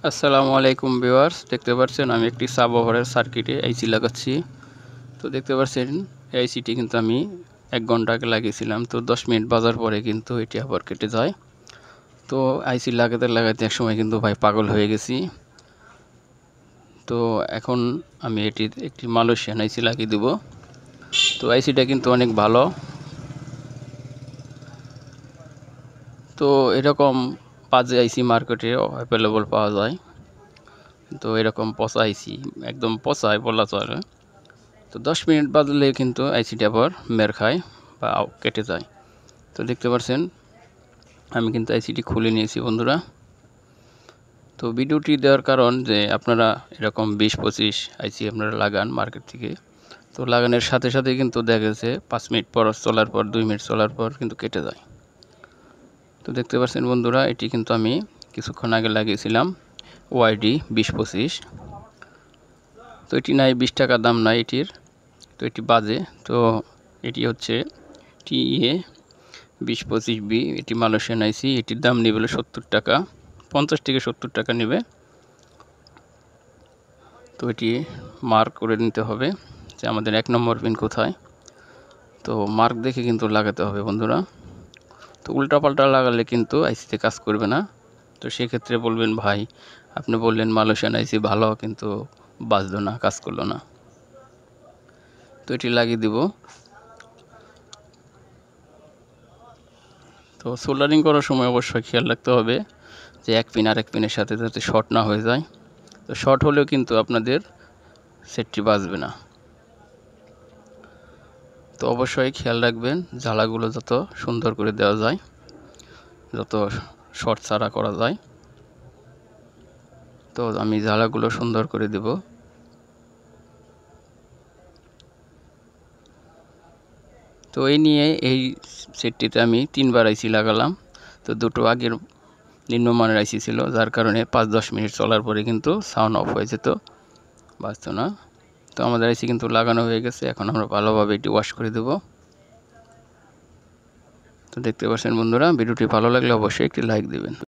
আসসালামু আলাইকুম ভিউয়ার্স, দেখতে পাচ্ছেন আমি একটি সাব ওভারের সার্কিটে আইসি লাগাচ্ছি। তো দেখতে পাচ্ছেন আইসিটি কিন্তু আমি 1 ঘন্টা আগে লাগিয়েছিলাম। তো 10 মিনিট বাজার পরে কিন্তু এটি আবার কেটে যায়। তো আইসি লাগাতে লাগাতে এক সময় কিন্তু ভাই পাগল হয়ে গেছি। তো এখন আমি একটি মালয়েশিয়ান আইসি লাগিয়ে দেব। তো আইসিটা কিন্তু অনেক ভালো। তো এরকম বাজে আইসি মার্কেটে অ্যাভেলেবল পাওয়া যায়। তো এরকম পচা আইসি একদম পচাই বলা চলে। তো 10 মিনিট বাজলে কিন্তু আইসিটি আবার মের খায় বা কেটে যায়। তো দেখতে পাচ্ছেন আমি কিন্তু আইসিটি খুলে নিয়েছি বন্ধুরা। তো ভিডিওটি দেওয়ার কারণ যে আপনারা এরকম 20-25 আইসি আপনারা লাগান মার্কেট থেকে। তো লাগানোর সাথে সাথে কিন্তু দেখা গেছে 5 মিনিট পর চলার পর 2 মিনিট চলার পর কিন্তু কেটে যায়। তো দেখতে পাচ্ছেন বন্ধুরা, এটি কিন্তু আমি কিছুক্ষণ আগে লাগিয়েছিলাম ওয়াইডি 20-25। তো এটি নাই 20 টাকা দাম নাই এটির। তো এটি বাজে। তো এটি হচ্ছে TEA2025B, এটি মালয়েশিয়ান আইসি। এটির দাম নেবে 70 টাকা, 50 থেকে 70 টাকা নেবে। তো এটি মার্ক করে নিতে হবে যে আমাদের 1 নম্বর পিন কোথায়। তো মার্ক দেখে কিন্তু লাগাতে হবে বন্ধুরা। তো উল্টাপাল্টা লাগালে কিন্তু আইসিতে কাজ করবে না। তো সেক্ষেত্রে বলবেন ভাই আপনি বললেন মালয়েশিয়ান আইসি ভালো, কিন্তু বাজলো না, কাজ করলো না। তো এটি লাগিয়ে দিব। তো সোল্ডারিং করার সময় অবশ্যই খেয়াল রাখতে হবে যে এক পিন আরেক পিনের সাথে যাতে শর্ট না হয়ে যায়। তো শর্ট হলেও কিন্তু আপনাদের সেটটি বাজবে না। তো অবশ্যই খেয়াল রাখবেন জ্বালাগুলো যত সুন্দর করে দেওয়া যায়, যত শর্ট ছাড়া করা যায়। তো আমি জ্বালাগুলো সুন্দর করে দেব। তো এই নিয়ে এই সেটটিতে আমি 3বার আইসি লাগালাম। তো দুটো আগের নিম্নমানের আইসি ছিল, যার কারণে 5-10 মিনিট চলার পরে কিন্তু সাউন্ড অফ হয়ে যেত, বাজতো না। তো আমাদের আইসি কিন্তু লাগানো হয়ে গেছে। এখন আমরা ভালোভাবে এটি ওয়াশ করে দেব। তো দেখতে পাচ্ছেন বন্ধুরা, ভিডিওটি ভালো লাগলে অবশ্যই একটি লাইক দেবেন।